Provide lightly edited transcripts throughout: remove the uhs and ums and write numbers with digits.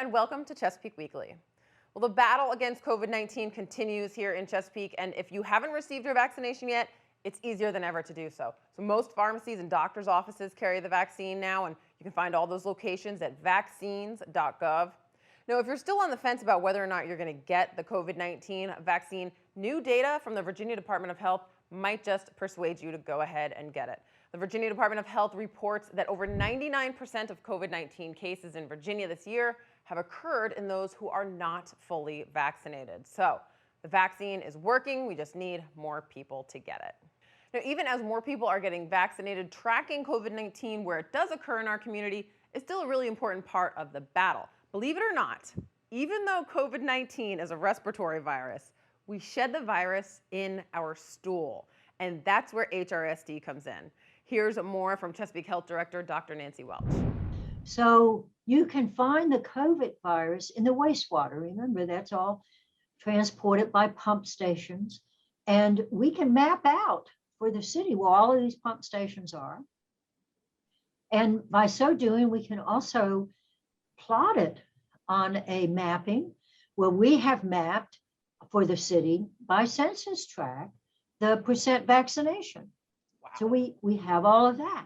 and welcome to Chesapeake Weekly. Well, the battle against COVID-19 continues here in Chesapeake, and if you haven't received your vaccination yet, it's easier than ever to do so. So most pharmacies and doctors' offices carry the vaccine now, and you can find all those locations at vaccines.gov. Now, if you're still on the fence about whether or not you're going to get the COVID-19 vaccine, new data from the Virginia Department of Health might just persuade you to go ahead and get it. The Virginia Department of Health reports that over 99% of COVID-19 cases in Virginia this year have occurred in those who are not fully vaccinated. So the vaccine is working, we just need more people to get it. Now, even as more people are getting vaccinated, tracking COVID-19 where it does occur in our community is still a really important part of the battle. Believe it or not, even though COVID-19 is a respiratory virus, we shed the virus in our stool, and that's where HRSD comes in. Here's more from Chesapeake Health Director, Dr. Nancy Welch. So you can find the COVID virus in the wastewater. Remember, that's all transported by pump stations. And we can map out for the city where all of these pump stations are. And by so doing, we can also plot it on a mapping where we have mapped for the city by census tract the percent vaccination. Wow. So we have all of that.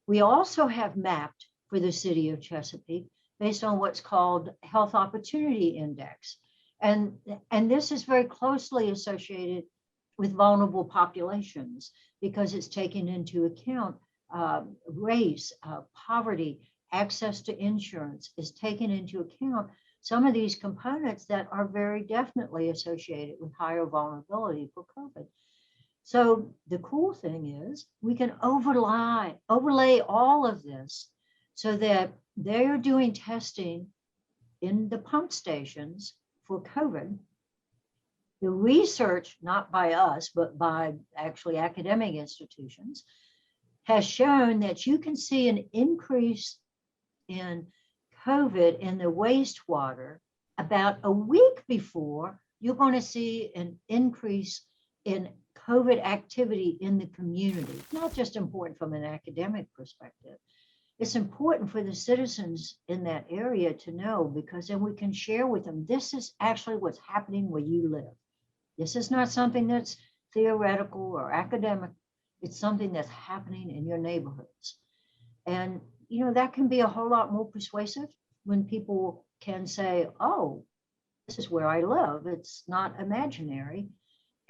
We also have mapped for the city of Chesapeake based on what's called Health Opportunity Index. And this is very closely associated with vulnerable populations because it's taken into account race, poverty, access to insurance is taken into account. Some of these components that are very definitely associated with higher vulnerability for COVID. So the cool thing is we can overlay all of this so that they're doing testing in the pump stations for COVID. The research, not by us, but by actually academic institutions, has shown that you can see an increase in COVID in the wastewater about a week before you're going to see an increase in COVID activity in the community. It's not just important from an academic perspective. It's important for the citizens in that area to know, because then we can share with them, this is actually what's happening where you live. This is not something that's theoretical or academic. It's something that's happening in your neighborhoods. And, you know, that can be a whole lot more persuasive when people can say, oh, this is where I live. It's not imaginary.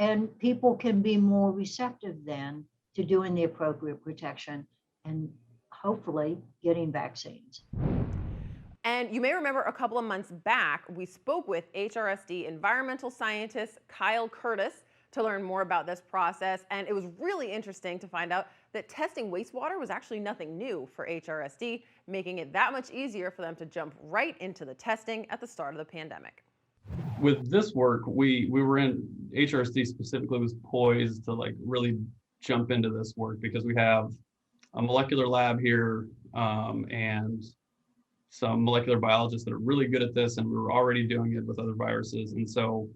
And people can be more receptive then to doing the appropriate protection and hopefully getting vaccines. And you may remember a couple of months back, we spoke with HRSD environmental scientist Kyle Curtis to learn more about this process. And it was really interesting to find out that testing wastewater was actually nothing new for HRSD, making it that much easier for them to jump right into the testing at the start of the pandemic. With this work, we were in, HRSD specifically was poised to like really jump into this work because we have a molecular lab here and some molecular biologists that are really good at this, and we were already doing it with other viruses. And so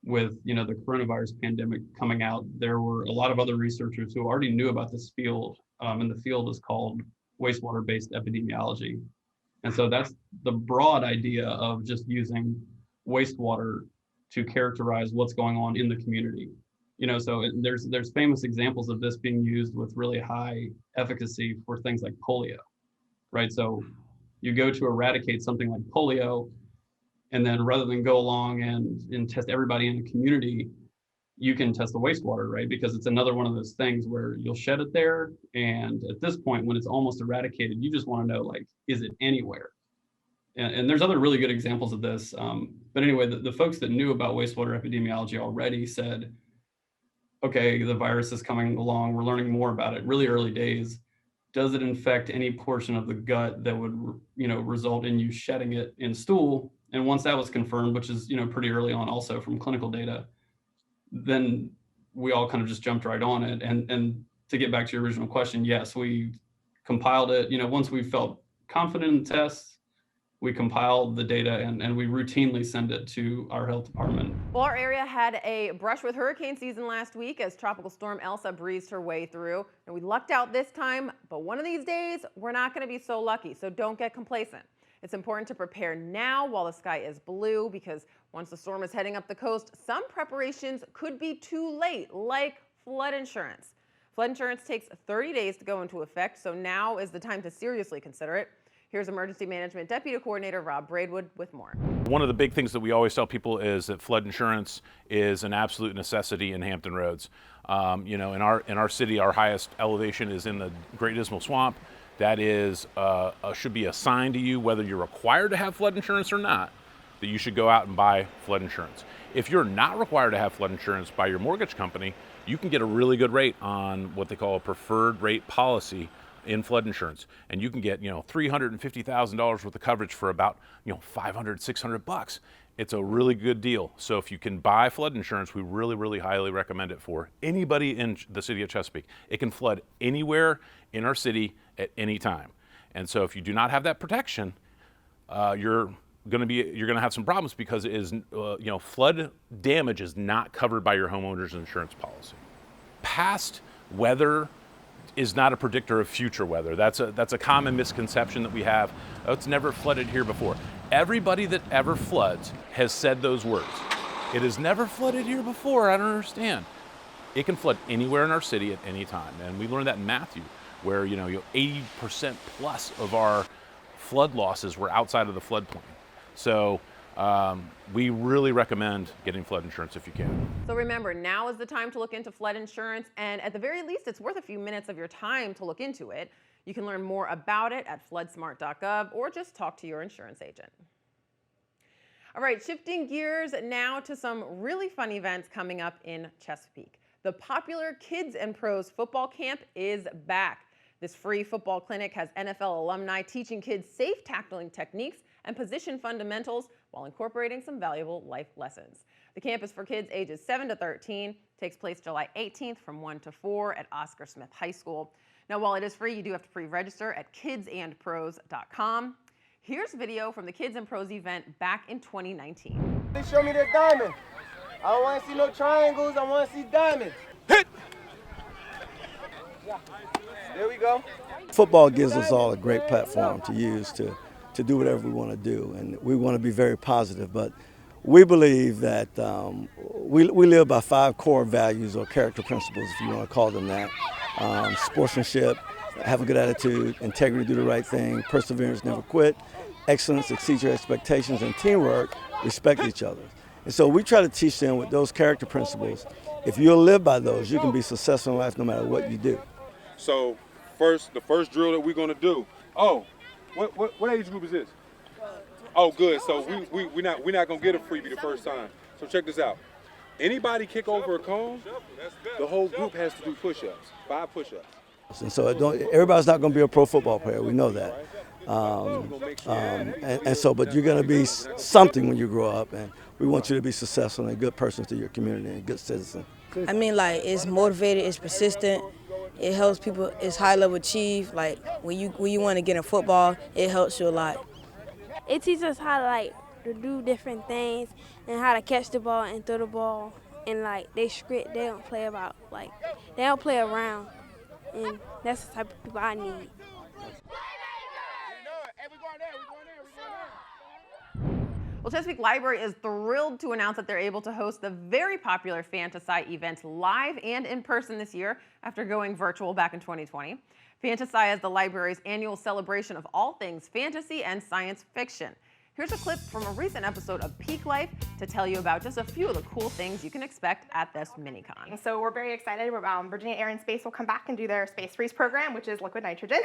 with, you know, the coronavirus pandemic coming out, there were a lot of other researchers who already knew about this field, and the field is called wastewater-based epidemiology. And so that's the broad idea of just using wastewater to characterize what's going on in the community. You know, so there's famous examples of this being used with really high efficacy for things like polio, right? So you go to eradicate something like polio, and then rather than go along and test everybody in the community, you can test the wastewater, right? Because it's another one of those things where you'll shed it there, and at this point, when it's almost eradicated, you just want to know, like, is it anywhere? And there's other really good examples of this. But anyway, the folks that knew about wastewater epidemiology already said, okay, the virus is coming along, we're learning more about it, really early days. Does it infect any portion of the gut that would, you know, result in you shedding it in stool? And once that was confirmed, which is, you know, pretty early on also from clinical data, then we all kind of just jumped right on it. And to get back to your original question, yes, we compiled it. You know, once we felt confident in the tests, we compiled the data and we routinely send it to our health department. Well, our area had a brush with hurricane season last week as Tropical Storm Elsa breezed her way through. And we lucked out this time, but one of these days, we're not going to be so lucky, so don't get complacent. It's important to prepare now while the sky is blue because once the storm is heading up the coast, some preparations could be too late, like flood insurance. Flood insurance takes 30 days to go into effect, so now is the time to seriously consider it. Here's Emergency Management Deputy Coordinator Rob Braidwood with more. One of the big things that we always tell people is that flood insurance is an absolute necessity in Hampton Roads. You know, in our city, our highest elevation is in the Great Dismal Swamp. That is should be a sign to you whether you're required to have flood insurance or not, that you should go out and buy flood insurance. If you're not required to have flood insurance by your mortgage company, you can get a really good rate on what they call a preferred rate policy in flood insurance, and you can get $350,000 worth of coverage for about $500, $600. It's a really good deal. So if you can buy flood insurance, we really highly recommend it for anybody in the city of Chesapeake. It can flood anywhere in our city at any time, and so if you do not have that protection, you're going to have some problems because it is flood damage is not covered by your homeowner's insurance policy. Past weather is not a predictor of future weather. That's a common misconception that we have. Oh, it's never flooded here before. Everybody that ever floods has said those words. It has never flooded here before. I don't understand. It can flood anywhere in our city at any time, and we learned that in Matthew, where 80% plus of our flood losses were outside of the floodplain. So we really recommend getting flood insurance if you can. So remember, now is the time to look into flood insurance, and at the very least, it's worth a few minutes of your time to look into it. You can learn more about it at floodsmart.gov or just talk to your insurance agent. All right, shifting gears now to some really fun events coming up in Chesapeake. The popular Kids and Pros football camp is back. This free football clinic has NFL alumni teaching kids safe tackling techniques and position fundamentals while incorporating some valuable life lessons. The camp is for kids ages 7 to 13, takes place July 18th from 1 to 4 at Oscar Smith High School. Now, while it is free, you do have to pre-register at kidsandpros.com. Here's video from the Kids and Pros event back in 2019. They show me their diamond. I don't want to see no triangles, I want to see diamonds. Hit! There we go. Football gives us all a great platform to use to do whatever we want to do, and we want to be very positive, but we believe that we live by 5 core values or character principles, if you want to call them that. Sportsmanship, have a good attitude, integrity, do the right thing, perseverance, never quit, excellence, exceed your expectations, and teamwork, respect each other. And so we try to teach them with those character principles. If you'll live by those, you can be successful in life no matter what you do. So the first drill that we're gonna do. Oh, what age group is this? Oh, good. So we're not gonna get a freebie the first time. So check this out. Anybody kick over a cone, the whole group has to do push-ups, 5 push-ups. And so everybody's not going to be a pro football player. We know that. But you're going to be something when you grow up, and we want you to be successful and a good person to your community and a good citizen. I mean, like, it's motivated, it's persistent, it helps people, it's high level achieve. Like, when you want to get in football, it helps you a lot. It teaches us how to do different things and how to catch the ball and throw the ball. And they script, they don't play they don't play around. And that's the type of people I need. Well, Chesapeake Library is thrilled to announce that they're able to host the very popular Fantasy event live and in person this year after going virtual back in 2020. Fantasy is the library's annual celebration of all things fantasy and science fiction. Here's a clip from a recent episode of Peak Life to tell you about just a few of the cool things you can expect at this mini-con. So we're very excited. Virginia Air and Space will come back and do their Space Freeze program, which is liquid nitrogen,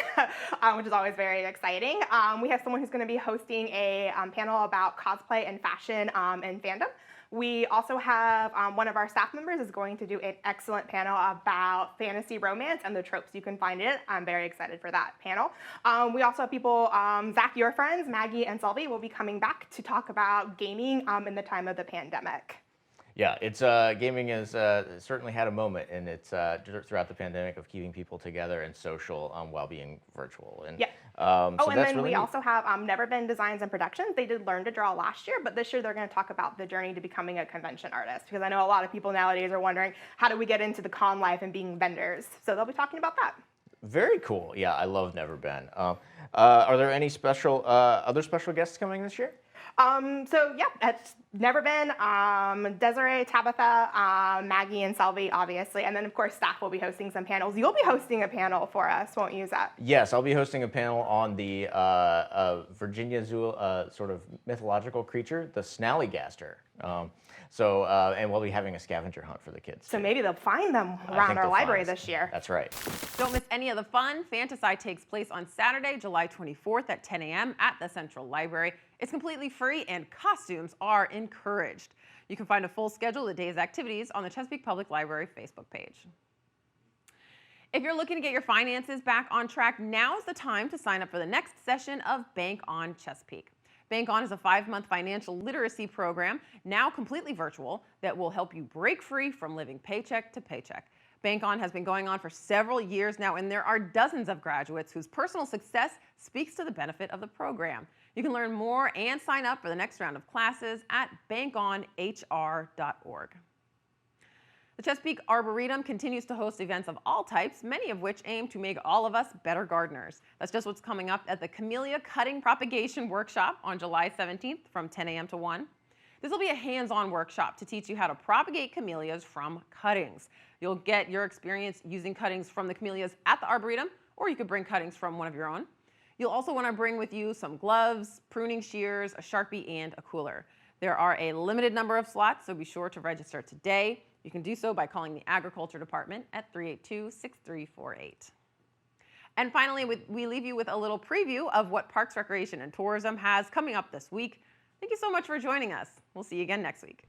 which is always very exciting. We have someone who's going to be hosting a panel about cosplay and fashion and fandom. We also have one of our staff members is going to do an excellent panel about fantasy romance and the tropes you can find in it. I'm very excited for that panel. We also have people, Zach, your friends, Maggie and Selby will be coming back to talk about gaming in the time of the pandemic. Yeah, it's gaming has certainly had a moment, and it's throughout the pandemic of keeping people together and social while being virtual. And, yeah. So and then really we also have Never Been Designs and Productions. They did Learn to Draw last year, but this year they're going to talk about the journey to becoming a convention artist, because I know a lot of people nowadays are wondering, how do we get into the con life and being vendors? So they'll be talking about that. Very cool. Yeah, I love Never Been. Are there any special other special guests coming this year? So yeah, it's never been Desiree, Tabitha, Maggie, and Selby, obviously, and then of course staff will be hosting some panels. You'll be hosting a panel for us, won't you, Zach? Yes, I'll be hosting a panel on the Virginia Zoo sort of mythological creature, the snallygaster. And we'll be having a scavenger hunt for the kids. So maybe they'll find them around our library this year. That's right. Don't miss any of the fun. Fantasy takes place on Saturday, July 24th at 10 a.m. at the Central Library. It's completely free and costumes are encouraged. You can find a full schedule of the day's activities on the Chesapeake Public Library Facebook page. If you're looking to get your finances back on track, now is the time to sign up for the next session of Bank On Chesapeake. Bank On is a 5-month financial literacy program, now completely virtual, that will help you break free from living paycheck to paycheck. Bank On has been going on for several years now, and there are dozens of graduates whose personal success speaks to the benefit of the program. You can learn more and sign up for the next round of classes at bankonhr.org. The Chesapeake Arboretum continues to host events of all types, many of which aim to make all of us better gardeners. That's just what's coming up at the Camellia Cutting Propagation Workshop on July 17th from 10 a.m. to 1. This will be a hands-on workshop to teach you how to propagate camellias from cuttings. You'll get your experience using cuttings from the camellias at the Arboretum, or you could bring cuttings from one of your own. You'll also want to bring with you some gloves, pruning shears, a Sharpie, and a cooler. There are a limited number of slots, so be sure to register today. You can do so by calling the Agriculture Department at 382-6348. And finally, we leave you with a little preview of what Parks, Recreation, and Tourism has coming up this week. Thank you so much for joining us. We'll see you again next week.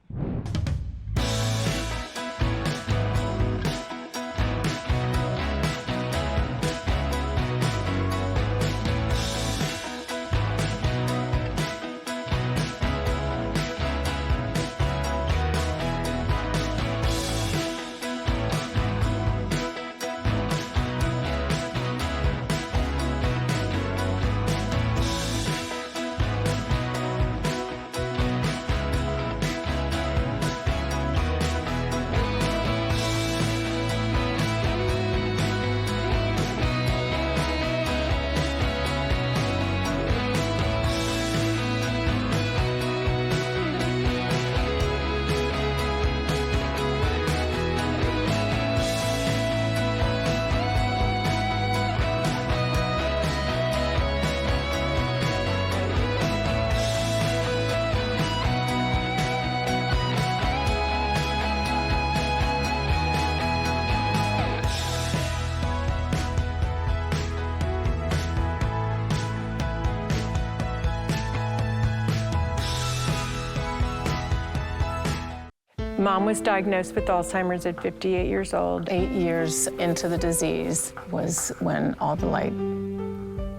Mom was diagnosed with Alzheimer's at 58 years old. 8 years into the disease was when all the light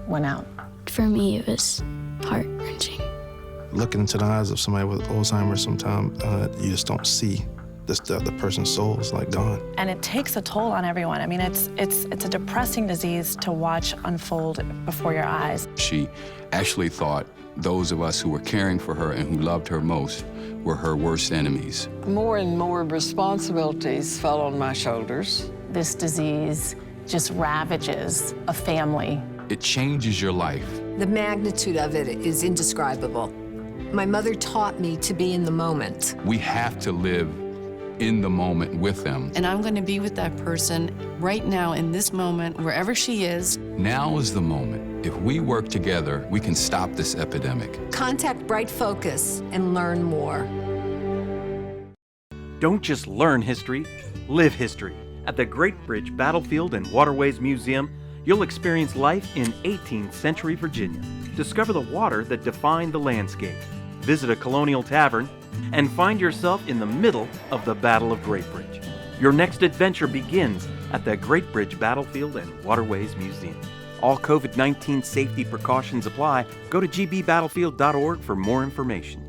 went out. For me, it was heart-wrenching. Looking into the eyes of somebody with Alzheimer's, sometimes you just don't see the person's soul is like gone. And it takes a toll on everyone. I mean, it's a depressing disease to watch unfold before your eyes. She actually thought those of us who were caring for her and who loved her most were her worst enemies. More and more responsibilities fell on my shoulders. This disease just ravages a family. It changes your life. The magnitude of it is indescribable. My mother taught me to be in the moment. We have to live in the moment with them. And I'm going to be with that person right now in this moment, wherever she is. Now is the moment. If we work together, we can stop this epidemic. Contact Bright Focus and learn more. Don't just learn history, live history. At the Great Bridge Battlefield and Waterways Museum, you'll experience life in 18th century Virginia. Discover the water that defined the landscape. Visit a colonial tavern and find yourself in the middle of the Battle of Great Bridge. Your next adventure begins at the Great Bridge Battlefield and Waterways Museum. All COVID-19 safety precautions apply. Go to gbbattlefield.org for more information.